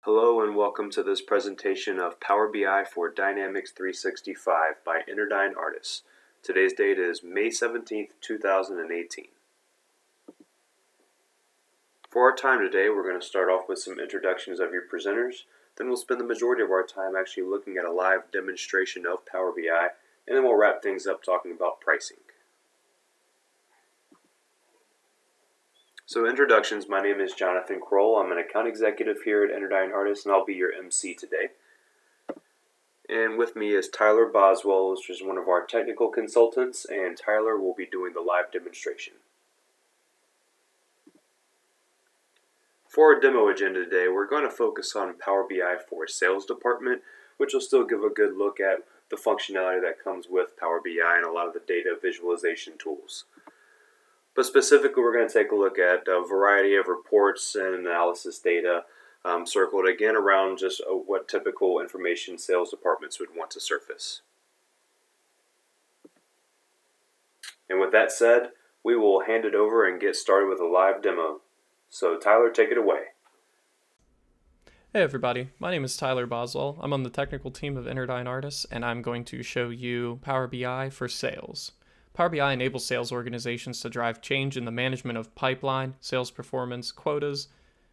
Hello and welcome to this presentation of Power BI for Dynamics 365 by Interdyne Artists. Today's date is May 17th, 2018. For our time today, we're going to start off with some introductions of your presenters. Then we'll spend the majority of our time actually looking at a live demonstration of Power BI, and then we'll wrap things up talking about pricing. So introductions, my name is Jonathan Kroll. I'm an account executive here at Interdyne Artists, and I'll be your MC today. And with me is Tyler Boswell, which is one of our technical consultants, and Tyler will be doing the live demonstration. For our demo agenda today, we're going to focus on Power BI for Sales Department, which will still give a good look at the functionality that comes with Power BI and a lot of the data visualization tools. But specifically, we're going to take a look at a variety of reports and analysis data circled again around just what typical information sales departments would want to surface. And with that said, we will hand it over and get started with a live demo. So Tyler, take it away. Hey everybody, my name is Tyler Boswell. I'm on the technical team of Interdyne Artists, and I'm going to show you Power BI for sales. Power BI enables sales organizations to drive change in the management of pipeline, sales performance, quotas,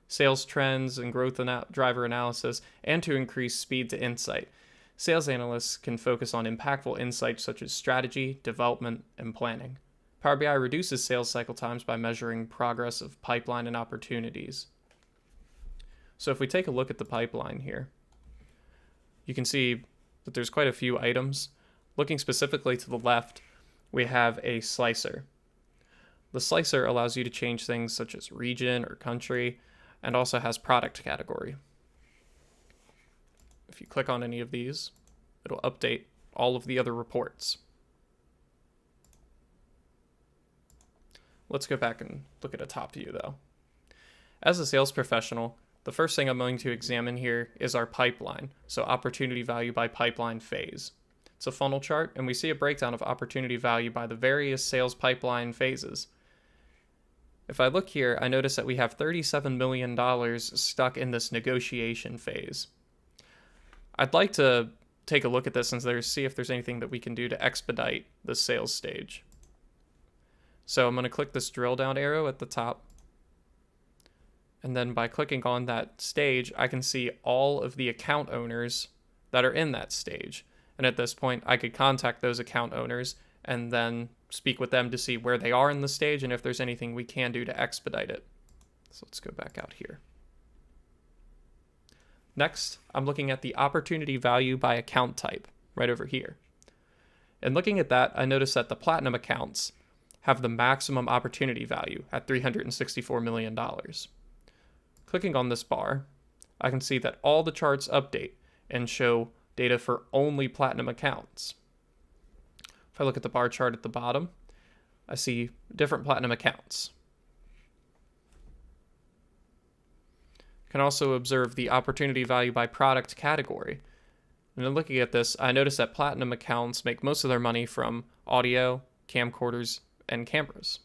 sales trends, and growth driver analysis, and to increase speed to insight. Sales analysts can focus on impactful insights such as strategy, development, and planning. Power BI reduces sales cycle times by measuring progress of pipeline and opportunities. So if we take a look at the pipeline here, you can see that there's quite a few items. Looking specifically to the left, we have a slicer. The slicer allows you to change things such as region or country, and also has product category. If you click on any of these, it'll update all of the other reports. Let's go back and look at a top view though. As a sales professional, the first thing I'm going to examine here is our pipeline, so opportunity value by pipeline phase. It's a funnel chart, and we see a breakdown of opportunity value by the various sales pipeline phases. If I look here, I notice that we have $37 million stuck in this negotiation phase. I'd like to take a look at this and see if there's anything that we can do to expedite the sales stage. So I'm going to click this drill down arrow at the top. And then by clicking on that stage, I can see all of the account owners that are in that stage. And at this point, I could contact those account owners and then speak with them to see where they are in the stage and if there's anything we can do to expedite it. So let's go back out here. Next, I'm looking at the opportunity value by account type right over here. And looking at that, I notice that the platinum accounts have the maximum opportunity value at $364 million. Clicking on this bar, I can see that all the charts update and show data for only platinum accounts. If I look at the bar chart at the bottom, I see different platinum accounts. You can also observe the opportunity value by product category. And then looking at this, I notice that platinum accounts make most of their money from audio, camcorders, and cameras.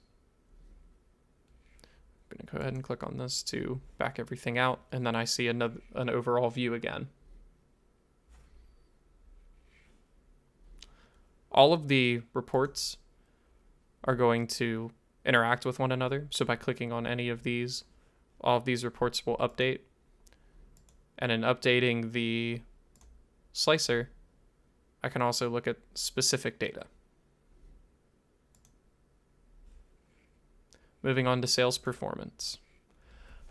I'm going to go ahead and click on this to back everything out, and then I see an overall view again. All of the reports are going to interact with one another. So by clicking on any of these, all of these reports will update. And in updating the slicer, I can also look at specific data. Moving on to sales performance.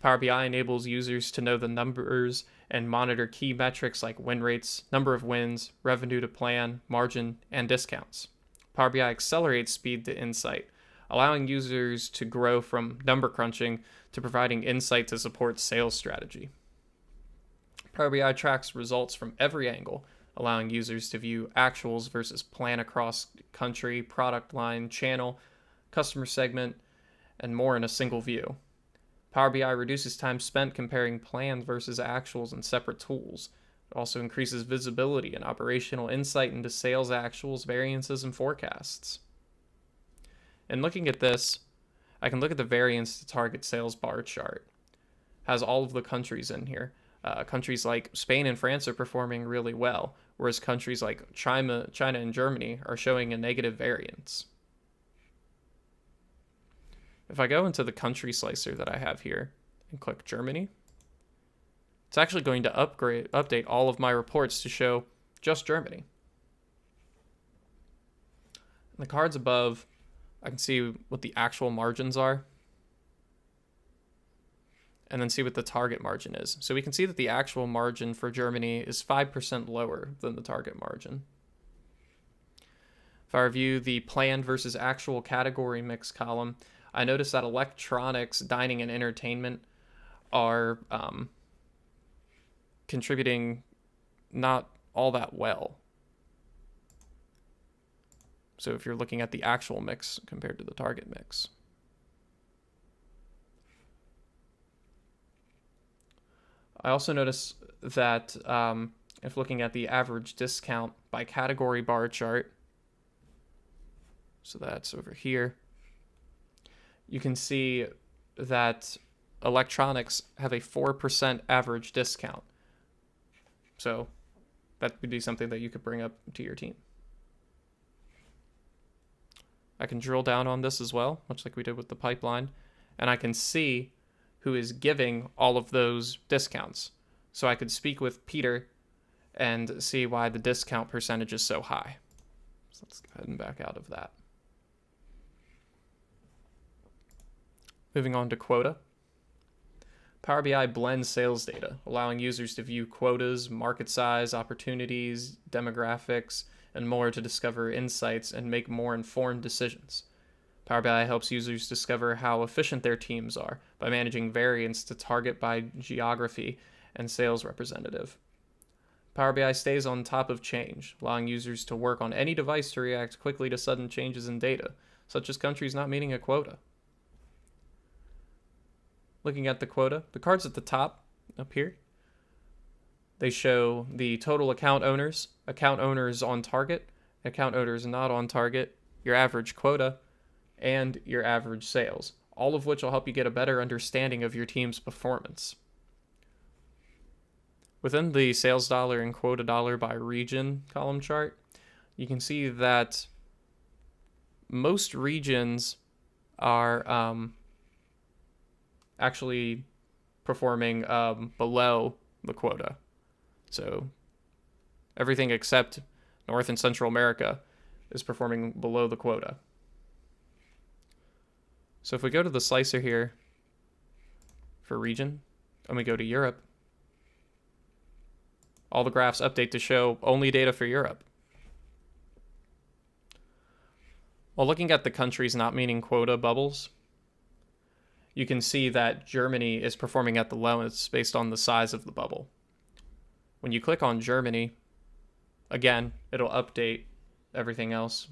Power BI enables users to know the numbers and monitor key metrics like win rates, number of wins, revenue to plan, margin, and discounts. Power BI accelerates speed to insight, allowing users to grow from number crunching to providing insight to support sales strategy. Power BI tracks results from every angle, allowing users to view actuals versus plan across country, product line, channel, customer segment, and more in a single view. Power BI reduces time spent comparing plans versus actuals in separate tools. It also increases visibility and operational insight into sales actuals, variances, and forecasts. And looking at this, I can look at the variance to target sales bar chart. Has all of the countries in here. Countries like Spain and France are performing really well, whereas countries like China and Germany are showing a negative variance. If I go into the country slicer that I have here and click Germany, it's actually going to update all of my reports to show just Germany. In the cards above, I can see what the actual margins are, and then see what the target margin is. So we can see that the actual margin for Germany is 5% lower than the target margin. If I review the planned versus actual category mix column, I notice that electronics, dining, and entertainment are contributing not all that well. So if you're looking at the actual mix compared to the target mix. I also notice that if looking at the average discount by category bar chart, so that's over here, you can see that electronics have a 4% average discount. So that would be something that you could bring up to your team. I can drill down on this as well, much like we did with the pipeline, and I can see who is giving all of those discounts. So I could speak with Peter and see why the discount percentage is so high. So let's go ahead and back out of that. Moving on to Quota. Power BI blends sales data, allowing users to view quotas, market size, opportunities, demographics, and more to discover insights and make more informed decisions. Power BI helps users discover how efficient their teams are by managing variance to target by geography and sales representative. Power BI stays on top of change, allowing users to work on any device to react quickly to sudden changes in data, such as countries not meeting a quota. Looking at the quota, the cards at the top up here, they show the total account owners on target, account owners not on target, your average quota, and your average sales, all of which will help you get a better understanding of your team's performance. Within the sales dollar and quota dollar by region column chart, you can see that most regions are actually performing below the quota. So everything except North and Central America is performing below the quota. So if we go to the slicer here for region, and we go to Europe, all the graphs update to show only data for Europe. While looking at the countries not meeting quota bubbles, you can see that Germany is performing at the lowest based on the size of the bubble. When you click on Germany, again, it'll update everything else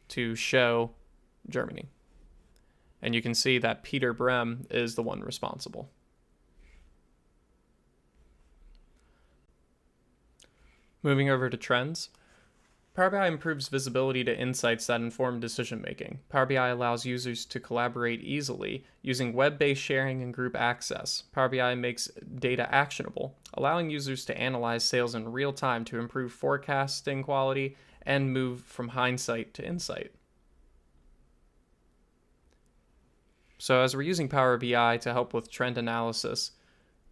to show Germany. And you can see that Peter Brem is the one responsible. Moving over to trends. Power BI improves visibility to insights that inform decision making. Power BI allows users to collaborate easily using web-based sharing and group access. Power BI makes data actionable, allowing users to analyze sales in real time to improve forecasting quality and move from hindsight to insight. So as we're using Power BI to help with trend analysis,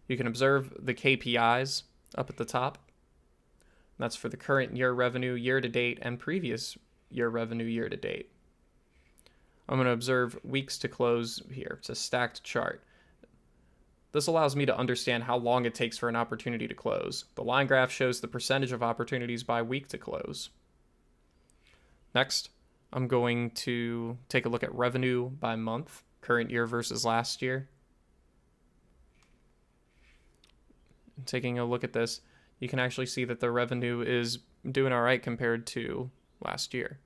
you can observe the KPIs up at the top. That's for the current year revenue year to date and previous year revenue year to date. I'm going to observe weeks to close here. It's a stacked chart. This allows me to understand how long it takes for an opportunity to close. The line graph shows the percentage of opportunities by week to close. Next, I'm going to take a look at revenue by month, current year versus last year. Taking a look at this, you can actually see that the revenue is doing all right compared to last year.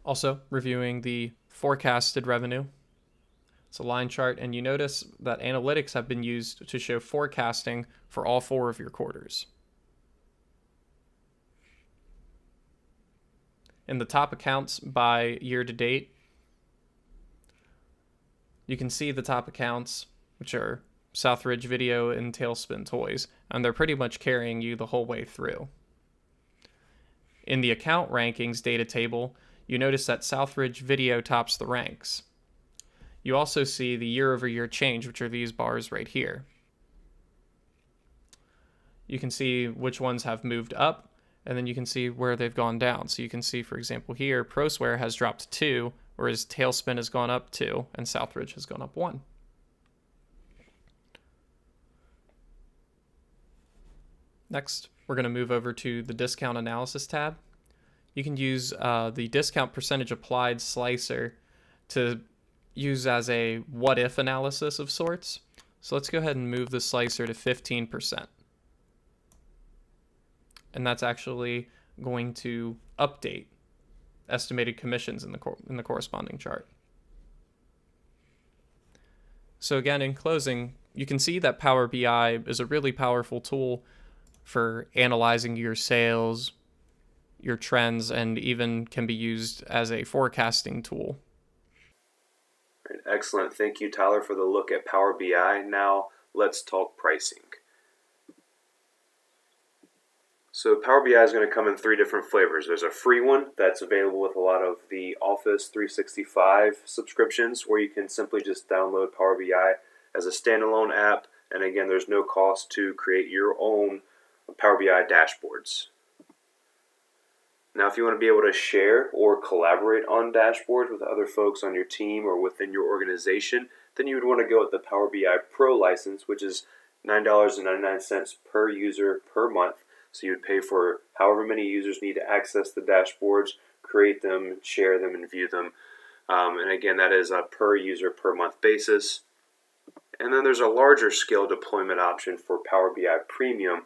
Also, reviewing the forecasted revenue. It's a line chart, and you notice that analytics have been used to show forecasting for all 4 of your quarters. In the top accounts by year to date, you can see the top accounts, which are Southridge Video and Tailspin Toys, and they're pretty much carrying you the whole way through. In the account rankings data table, you notice that Southridge Video tops the ranks. You also see the year-over-year change, which are these bars right here. You can see which ones have moved up, and then you can see where they've gone down. So you can see, for example, here, ProSwear has dropped 2, whereas Tailspin has gone up 2, and Southridge has gone up 1. Next, we're going to move over to the Discount Analysis tab. You can use the discount percentage applied slicer to use as a what-if analysis of sorts. So let's go ahead and move the slicer to 15%. And that's actually going to update estimated commissions in the corresponding chart. So again, in closing, you can see that Power BI is a really powerful tool for analyzing your sales, your trends, and even can be used as a forecasting tool. Right, excellent. Thank you, Tyler, for the look at Power BI. Now let's talk pricing. So Power BI is going to come in 3 different flavors. There's a free one that's available with a lot of the Office 365 subscriptions, where you can simply just download Power BI as a standalone app. And again, there's no cost to create your own Power BI dashboards. Now, if you want to be able to share or collaborate on dashboards with other folks on your team or within your organization, then you would want to go with the Power BI Pro license, which is $9.99 per user per month. So you would pay for however many users need to access the dashboards, create them, share them, and view them. And again, that is a per user per month basis. And then there's a larger scale deployment option for Power BI Premium.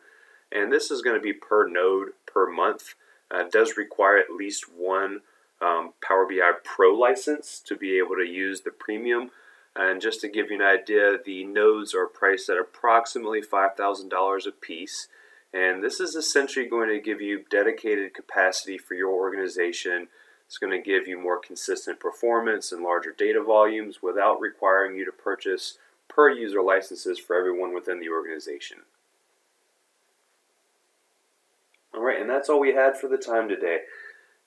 And this is going to be per node per month. It does require at least one Power BI Pro license to be able to use the premium. And just to give you an idea, the nodes are priced at approximately $5,000 a piece. And this is essentially going to give you dedicated capacity for your organization. It's going to give you more consistent performance and larger data volumes without requiring you to purchase per user licenses for everyone within the organization. All right, and that's all we had for the time today.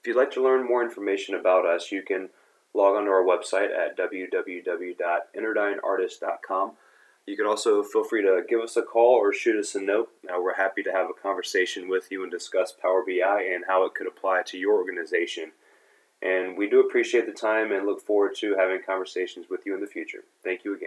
If you'd like to learn more information about us, you can log on to our website at www.interdyneartist.com. You can also feel free to give us a call or shoot us a note. We're happy to have a conversation with you and discuss Power BI and how it could apply to your organization. And we do appreciate the time and look forward to having conversations with you in the future. Thank you again.